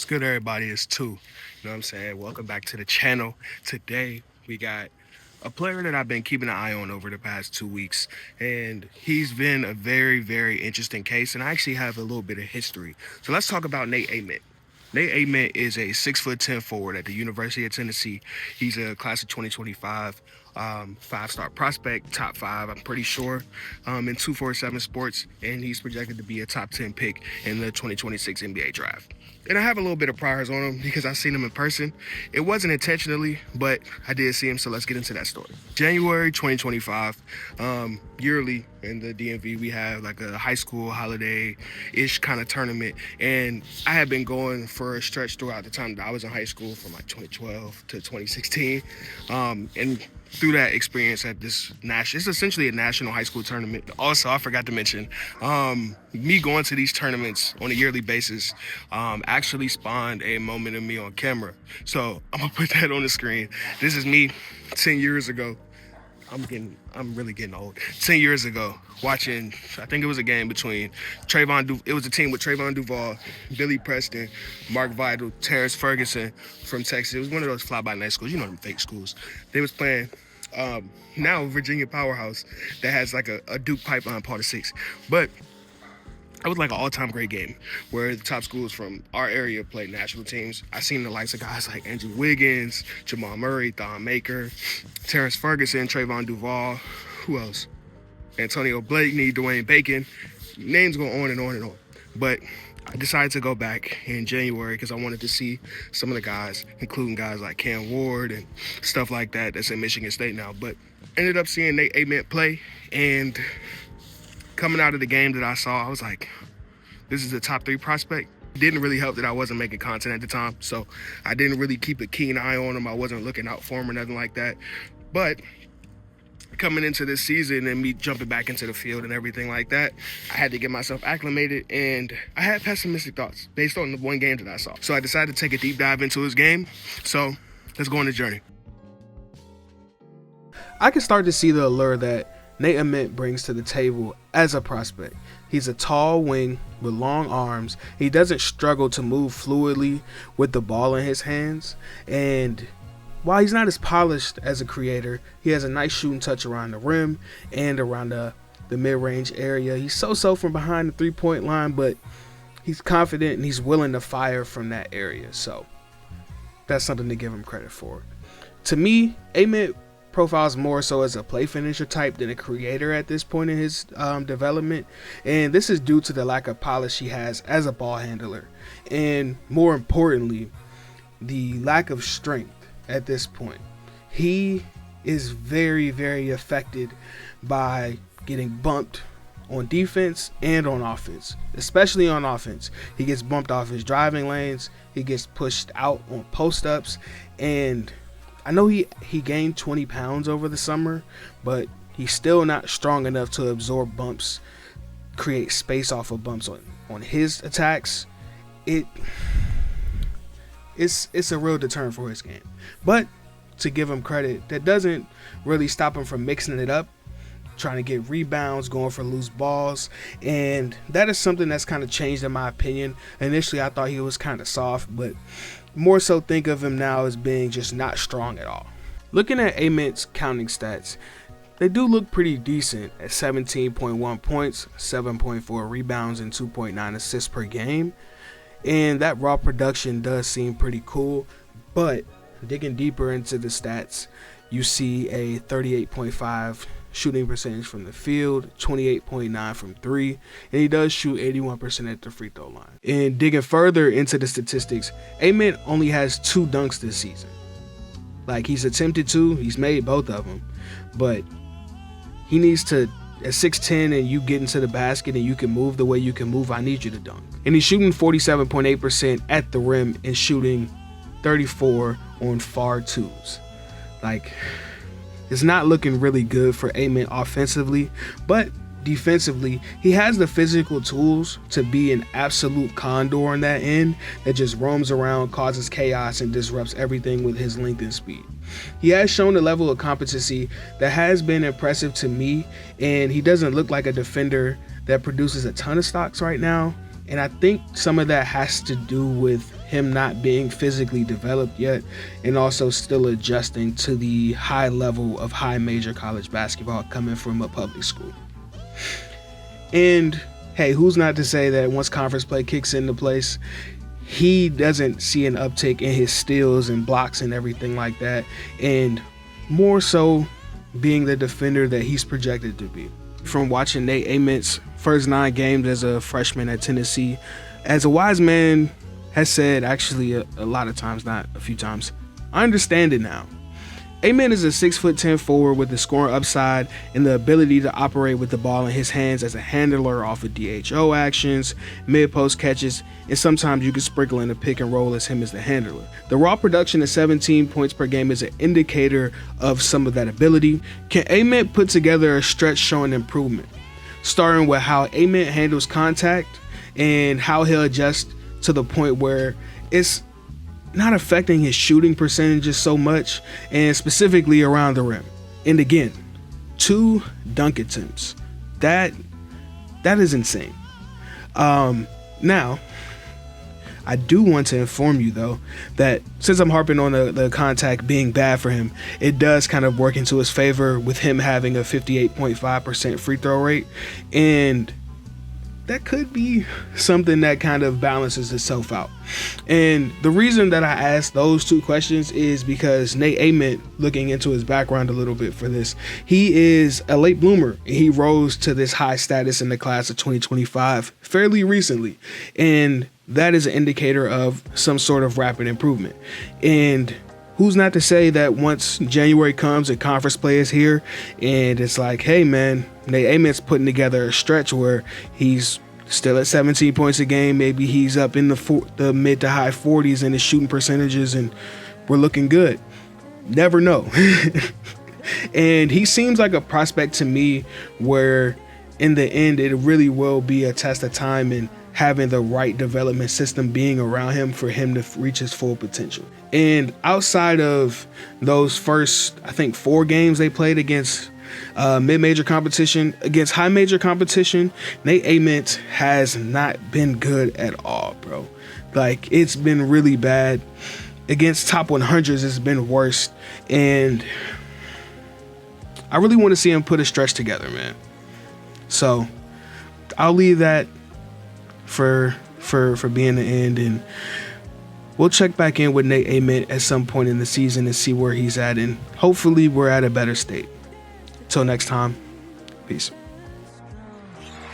What's good, everybody? It's two. You know what I'm saying? Welcome back to the channel. Today, we got a player that I've been keeping an eye on over the past 2 weeks, and he's been a very, very interesting case, and I actually have a little bit of history. So let's talk about Nate Ament. Nate Ament is a 6'10" forward at the University of Tennessee. He's a class of 2025, five-star prospect, top five, I'm pretty sure, in 247 Sports, and he's projected to be a top 10 pick in the 2026 NBA draft. And I have a little bit of priors on him because I've seen him in person. It wasn't intentionally, but I did see him, so let's get into that story. January 2025, yearly in the DMV, we have like a high school holiday-ish kind of tournament. And I had been going for a stretch throughout the time that I was in high school from like 2012 to 2016. And through that experience at this it's essentially a national high school tournament. Also, I forgot to mention, me going to these tournaments on a yearly basis actually spawned a moment of me on camera. So I'm gonna put that on the screen. This is me 10 years ago. I'm really getting old. 10 years ago, watching, I think it was a game between it was a team with Trayvon Duval, Billy Preston, Mark Vidal, Terrence Ferguson from Texas. It was one of those fly-by-night schools, you know, them fake schools. They was playing now Virginia powerhouse that has like a Duke pipeline part of six. But it was like an all-time great game where the top schools from our area played national teams. I seen the likes of guys like Andrew Wiggins, Jamal Murray, Thon Maker, Terrence Ferguson, Trayvon Duval, who else? Antonio Blakeney, Dwayne Bacon. Names go on and on and on. But I decided to go back in January because I wanted to see some of the guys, including guys like Cam Ward and stuff like that that's in Michigan State now. But ended up seeing Nate Ament play, and coming out of the game that I saw, I was like, this is a top 3 prospect. It didn't really help that I wasn't making content at the time, so I didn't really keep a keen eye on him. I wasn't looking out for him or nothing like that. But coming into this season and me jumping back into the field and everything like that, I had to get myself acclimated, and I had pessimistic thoughts based on the one game that I saw. So I decided to take a deep dive into his game. So let's go on the journey. I can start to see the allure that Nate Ament brings to the table as a prospect. He's a tall wing with long arms. He doesn't struggle to move fluidly with the ball in his hands. And while he's not as polished as a creator, he has a nice shooting touch around the rim and around the mid-range area. He's so from behind the three-point line, but he's confident and he's willing to fire from that area. So that's something to give him credit for. To me, Ament profiles more so as a play finisher type than a creator at this point in his development, and this is due to the lack of polish he has as a ball handler, and more importantly, the lack of strength at this point. He is very, very affected by getting bumped on defense and on offense, especially on offense. He gets bumped off his driving lanes, he gets pushed out on post-ups, and I know he gained 20 pounds over the summer, but he's still not strong enough to absorb bumps, create space off of bumps on his attacks. It's a real deterrent for his game. But to give him credit, that doesn't really stop him from mixing it up, trying to get rebounds, going for loose balls, and that is something that's kind of changed in my opinion. Initially, I thought he was kind of soft, but more so think of him now as being just not strong at all. Looking at Ament's counting stats, they do look pretty decent at 17.1 points, 7.4 rebounds, and 2.9 assists per game. And that raw production does seem pretty cool, but digging deeper into the stats, you see a 38.5 shooting percentage from the field, 28.9 from 3, and he does shoot 81% at the free throw line. And digging further into the statistics, Ament only has 2 dunks this season. Like, he's attempted 2, he's made both of them, but he needs to, at 6'10" and you get into the basket and you can move the way you can move, I need you to dunk. And he's shooting 47.8% at the rim and shooting 34 on far twos. Like, it's not looking really good for Ament offensively, but defensively, he has the physical tools to be an absolute condor on that end that just roams around, causes chaos, and disrupts everything with his length and speed. He has shown a level of competency that has been impressive to me, and he doesn't look like a defender that produces a ton of stocks right now. And I think some of that has to do with him not being physically developed yet, and also still adjusting to the high level of high major college basketball coming from a public school. And hey, who's not to say that once conference play kicks into place, he doesn't see an uptick in his steals and blocks and everything like that, and more so being the defender that he's projected to be. From watching Nate Ament's first 9 games as a freshman at Tennessee, as a wise man has said, actually a lot of times, not a few times, I understand it now. Ament is a 6'10" forward with the scoring upside and the ability to operate with the ball in his hands as a handler off of JXTRHO actions, mid-post catches, and sometimes you can sprinkle in a pick and roll as him as the handler. The raw production of 17 points per game is an indicator of some of that ability. Can Ament put together a stretch showing improvement, starting with how Ament handles contact and how he'll adjust to the point where it's not affecting his shooting percentages so much, and specifically around the rim. And again, 2 dunk attempts. That is insane. Now, I do want to inform you though that since I'm harping on the contact being bad for him, it does kind of work into his favor with him having a 58.5% free throw rate, and that could be something that kind of balances itself out. And the reason that I asked those 2 questions is because Nate Ament, looking into his background a little bit for this, he is a late bloomer. He rose to this high status in the class of 2025 fairly recently, and that is an indicator of some sort of rapid improvement. And who's not to say that once January comes and conference play is here, and it's like, hey man, Nate Ament's putting together a stretch where he's still at 17 points a game, maybe he's up in the mid to high 40s in his shooting percentages, and we're looking good. Never know. And he seems like a prospect to me where in the end it really will be a test of time and having the right development system being around him for him to reach his full potential. And outside of those first, I think 4 games they played against mid-major competition, against high major competition, Nate Ament has not been good at all, bro. Like, it's been really bad. Against top 100s, it's been worse. And I really want to see him put a stretch together, man. So I'll leave that for being the end, and we'll check back in with Nate Ament at some point in the season and see where he's at, and hopefully we're at a better state. Till next time, peace.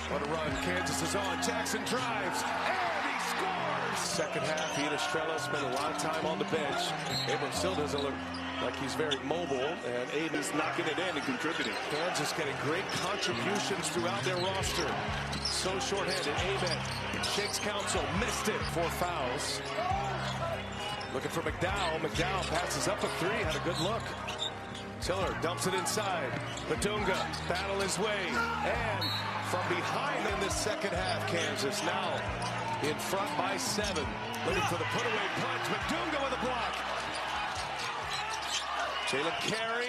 What a run. Kansas is on. Jackson drives, and he scores. Second half, JXTRHO spent a lot of time on the bench. Abram still doesn't look like he's very mobile, and Aiden's knocking it in and contributing. Kansas getting great contributions throughout their roster. So short-handed. Ament shakes counsel, missed it. 4 fouls. Looking for McDowell. McDowell passes up a 3, had a good look. Tiller dumps it inside. Batunga battle his way, and from behind in this second half, Kansas now in front by 7. Looking for the put-away punch. Batunga with a block. Jalen Carey.